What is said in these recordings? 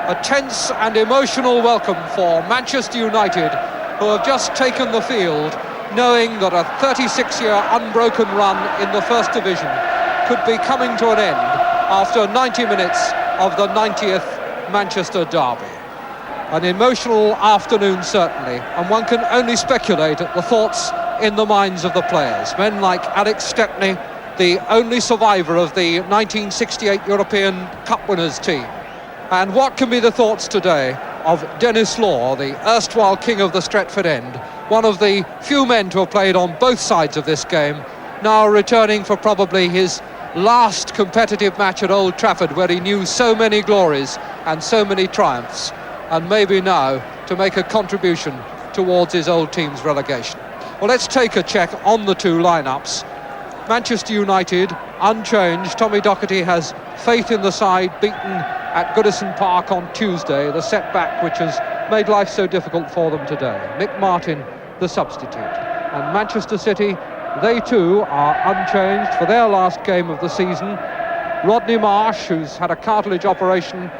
a tense and emotional welcome for Manchester United, who have just taken the field, knowing that a 36-year unbroken run in the First Division could be coming to an end after 90 minutes of the 90th Manchester derby. An emotional afternoon, certainly, and one can only speculate at the thoughts in the minds of the players. Men like Alex Stepney, the only survivor of the 1968 European Cup winners team. And what can be the thoughts today of Denis Law, the erstwhile king of the Stretford end, one of the few men to have played on both sides of this game, now returning for probably his last competitive match at Old Trafford, where he knew so many glories and so many triumphs, and maybe now to make a contribution towards his old team's relegation. Well, let's take a check on the two lineups. Manchester United unchanged. Tommy Docherty has faith in the side beaten at Goodison Park on Tuesday, the setback which has made life so difficult for them today. Mick Martin, the substitute. And Manchester City, they too are unchanged for their last game of the season. Rodney Marsh, who's had a cartilage operation,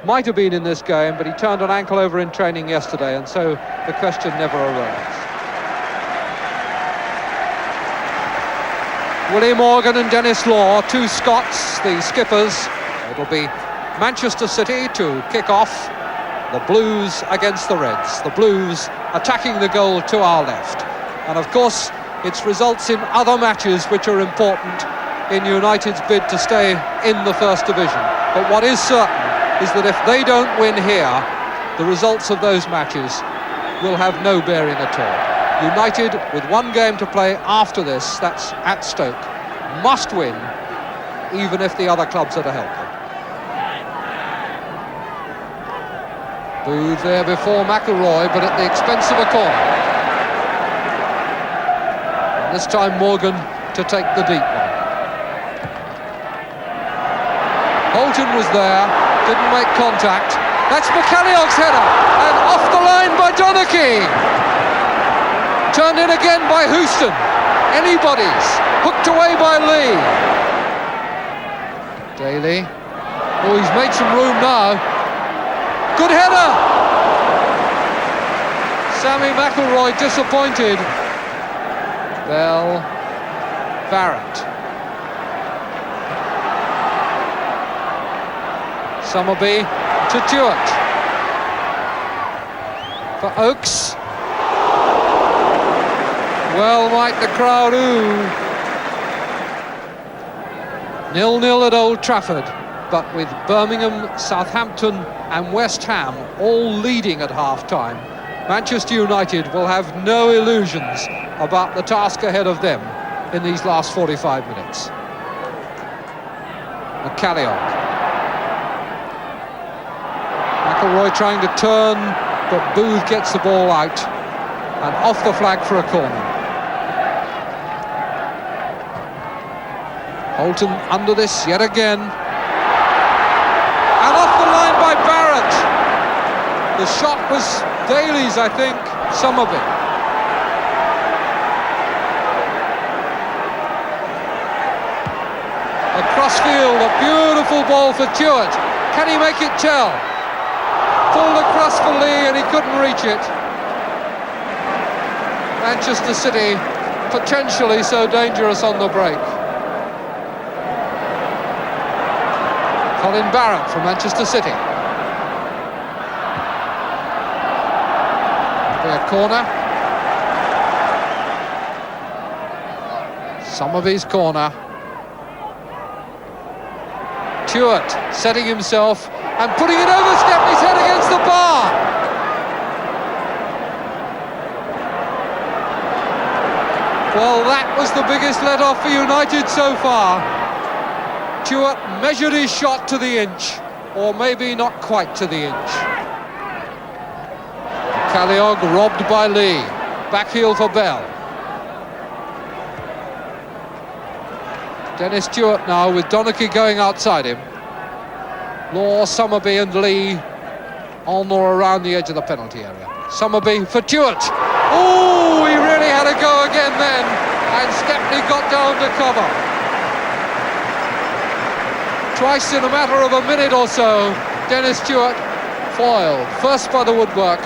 might have been in this game, but he turned an ankle over in training yesterday, and so the question never arose. Willie Morgan and Denis Law, two Scots, the skippers. It'll be Manchester City to kick off. The Blues against the Reds. The Blues attacking the goal to our left. And of course, it's results in other matches which are important in United's bid to stay in the First Division. But what is certain is that if they don't win here, the results of those matches will have no bearing at all. United, with one game to play after this, that's at Stoke, must win, even if the other clubs are to help them. Booth there before McIlroy, but at the expense of a corner. And this time Morgan to take the deep one. Holton was there, didn't make contact. That's Mcalliog's header, and off the line by Donachie. Turned in again by Houston. Anybody's. Hooked away by Lee. Daly. Oh, he's made some room now. Good header. Sammy McIlroy disappointed. Bell. Barrett. Summerbee to Tueart. For Oakes. Well might the crowd ooh. 0-0 at Old Trafford, but with Birmingham, Southampton and West Ham all leading at half-time, Manchester United will have no illusions about the task ahead of them in these last 45 minutes. Mcalliog. McIlroy trying to turn, but Booth gets the ball out and off the flag for a corner. Holton under this yet again. And off the line by Barrett. The shot was Daly's, I think. Summerbee. Across field, a beautiful ball for Tueart. Can he make it tell? Pulled across for Lee and he couldn't reach it. Manchester City potentially so dangerous on the break. Colin Barrett from Manchester City. Their corner. Summerbee's corner. Tueart setting himself and putting it over Stepney's head against the bar. Well, that was the biggest let-off for United so far. Tueart measured his shot to the inch, or maybe not quite to the inch. Mcalliog robbed by Lee. Backheel for Bell. Denis Tueart now with Donachie going outside him. Law, Summerbee and Lee on or around the edge of the penalty area. Summerbee for Tueart. Oh, he really had a go again then, and Stepney got down to cover. Twice in a matter of a minute or so, Denis Tueart Foiled, first by the woodwork,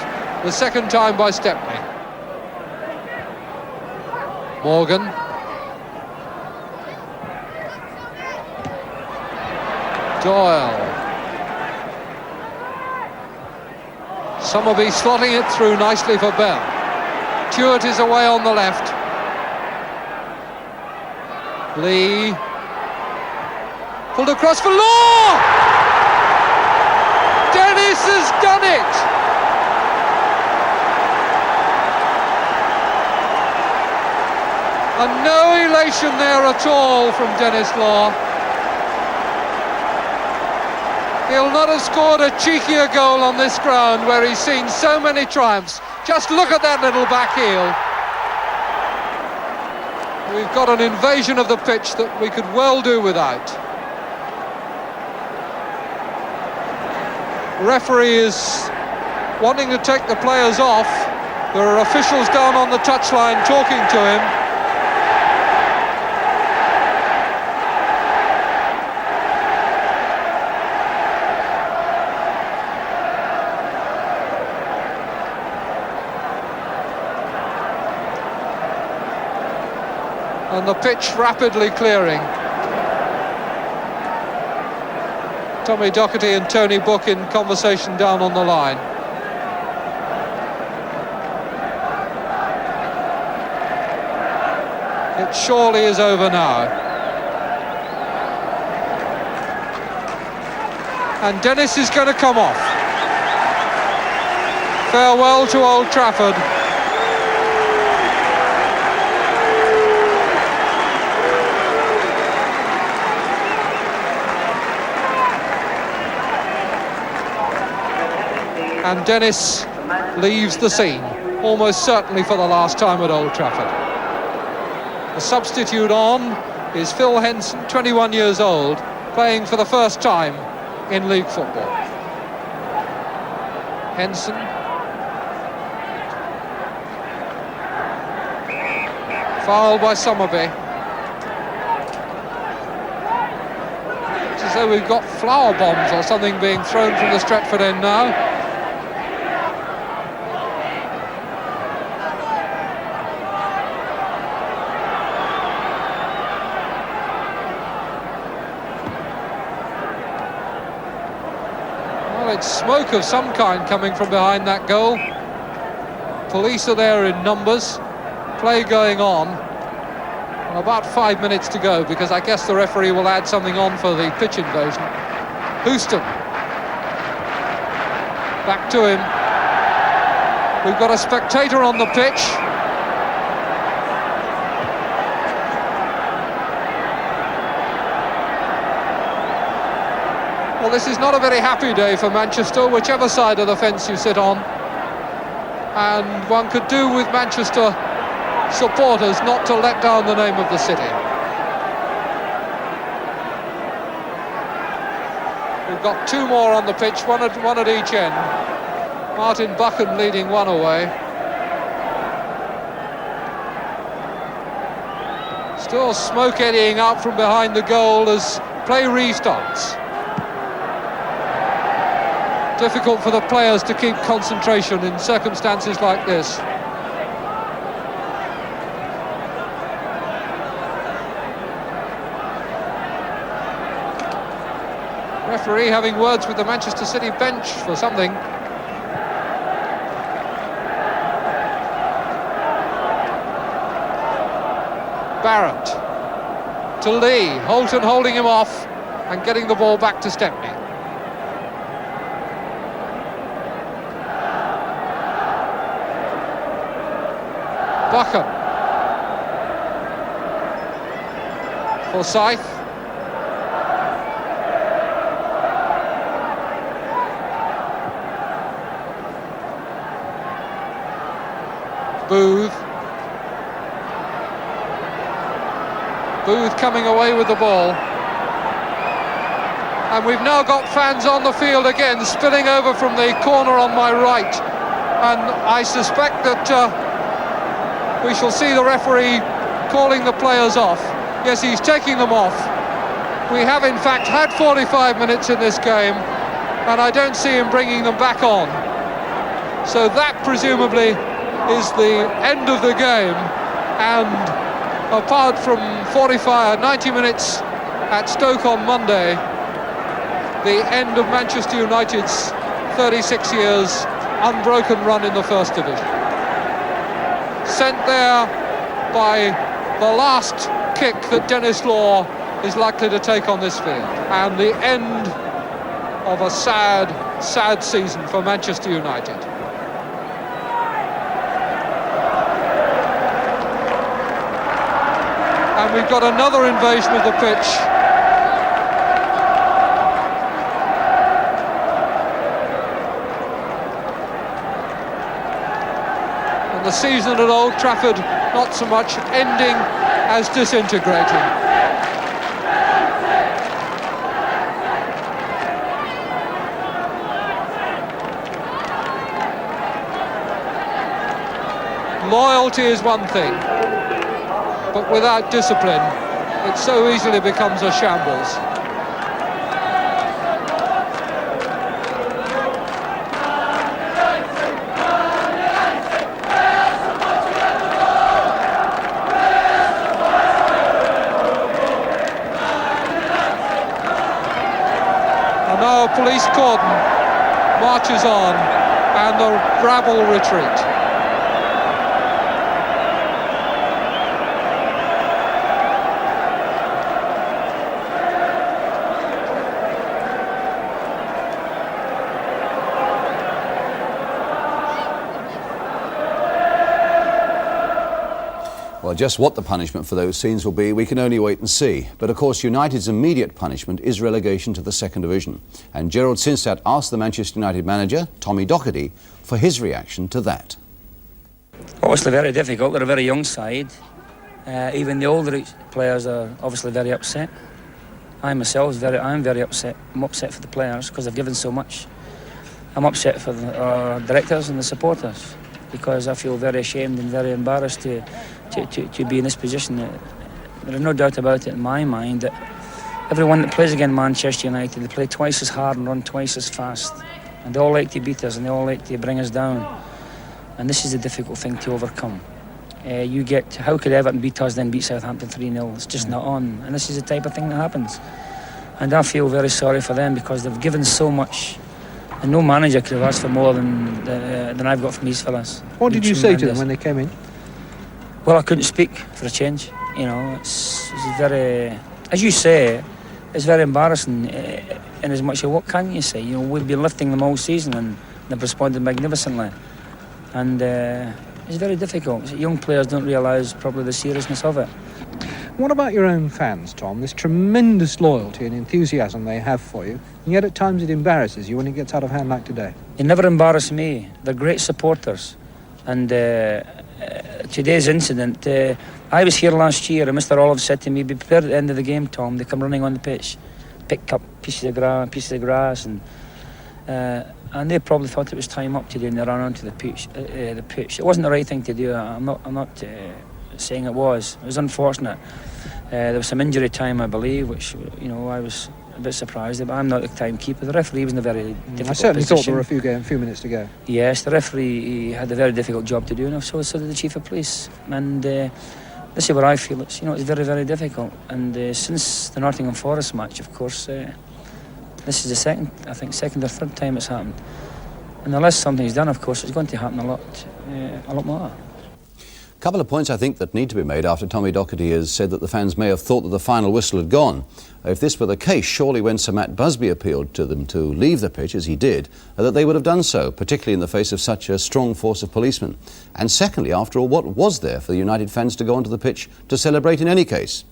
the second time by Stepney. Morgan. Doyle. Summerbee slotting it through nicely for Bell. Tueart is away on the left. Lee. Pulled across for Law! Denis has done it! And no elation there at all from Denis Law. He'll not have scored a cheekier goal on this ground where he's seen so many triumphs. Just look at that little back heel. We've got an invasion of the pitch that we could well do without. The referee is wanting to take the players off. There are officials down on the touchline talking to him. And the pitch rapidly clearing. Tommy Docherty and Tony Book in conversation down on the line. It surely is over now. And Denis is going to come off. Farewell to Old Trafford. And Denis leaves the scene, almost certainly for the last time at Old Trafford. The substitute on is Phil Henson, 21 years old, playing for the first time in league football. Henson. Fouled by Summerbee. It's as though we've got flower bombs or something being thrown from the Stratford end now. It's smoke of some kind coming from behind that goal. Police are there in numbers. Play going on. About 5 minutes to go, because I guess the referee will add something on for the pitch invasion. Houston. Back to him. We've got a spectator on the pitch. Well, this is not a very happy day for Manchester, whichever side of the fence you sit on. And one could do with Manchester supporters not to let down the name of the city. We've got two more on the pitch, one at each end. Martin Buchan leading one away. Still smoke eddying out from behind the goal as play restarts. Difficult for the players to keep concentration in circumstances like this. Referee having words with the Manchester City bench for something. Barrett to Lee, Holton holding him off and getting the ball back to Stepney. Buchan. Forsyth. Booth. Booth coming away with the ball. And we've now got fans on the field again, spilling over from the corner on my right. And I suspect that we shall see the referee calling the players off. Yes, he's taking them off. We have in fact had 45 minutes in this game, and I don't see him bringing them back on. So that presumably is the end of the game, and apart from 90 minutes at Stoke on Monday, the end of Manchester United's 36 years unbroken run in the First Division. Sent there by the last kick that Denis Law is likely to take on this field, and the end of a sad, sad season for Manchester United. And we've got another invasion of the pitch. And the season at Old Trafford not so much ending as disintegrating. Loyalty is one thing, but without discipline, it so easily becomes a shambles. And now a police cordon marches on, and the rabble retreat. Well, just what the punishment for those scenes will be, we can only wait and see. But of course, United's immediate punishment is relegation to the second division. And Gerald Sinsat asked the Manchester United manager, Tommy Docherty, for his reaction to that. Obviously very difficult. They're a very young side. Even the older players are obviously very upset. I myself, I'm very upset. I'm upset for the players because they've given so much. I'm upset for the directors and the supporters, because I feel very ashamed and very embarrassed to be in this position. There is no doubt about it in my mind that everyone that plays against Manchester United, they play twice as hard and run twice as fast, and they all like to beat us and they all like to bring us down, and this is a difficult thing to overcome. How could Everton beat us then beat Southampton 3-0? It's just not on, and this is the type of thing that happens, and I feel very sorry for them because they've given so much. And no manager could have asked for more than I've got from these fellas. What did you say to them when they came in? Well, I couldn't speak for a change. You know, it's very, as you say, it's very embarrassing. In as much as what can you say? You know, we've been lifting them all season and they've responded magnificently. And it's very difficult. Young players don't realise probably the seriousness of it. What about your own fans, Tom? This tremendous loyalty and enthusiasm they have for you, and yet at times it embarrasses you when it gets out of hand like today. It never embarrassed me. They're great supporters. And today's incident, I was here last year and Mr. Olive said to me, be prepared at the end of the game, Tom. They come running on the pitch, pick up pieces of grass, and they probably thought it was time up today and they ran onto the pitch. It wasn't the right thing to do. I'm not saying it was. It was unfortunate. There was some injury time, I believe, which, you know, I was a bit surprised about. I'm not the timekeeper. The referee was in a very difficult I certainly position. thought there were a few minutes to go. Yes, the referee had a very difficult job to do, and so did the chief of police. And this is where I feel it's very, very difficult. And since the Nottingham Forest match, of course, this is the second or third time it's happened. And unless something's done, of course, it's going to happen a lot more. A couple of points I think that need to be made after Tommy Docherty has said that the fans may have thought that the final whistle had gone. If this were the case, surely when Sir Matt Busby appealed to them to leave the pitch, as he did, that they would have done so, particularly in the face of such a strong force of policemen. And secondly, after all, what was there for the United fans to go onto the pitch to celebrate in any case?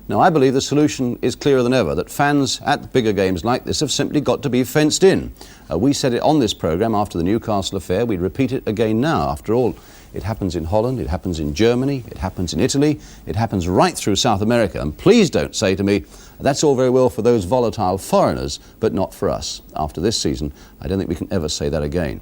Now, I believe the solution is clearer than ever, that fans at bigger games like this have simply got to be fenced in. We said it on this programme after the Newcastle affair. We'd repeat it again now. After all, it happens in Holland, it happens in Germany, it happens in Italy, it happens right through South America. And please don't say to me, that's all very well for those volatile foreigners, but not for us. After this season, I don't think we can ever say that again.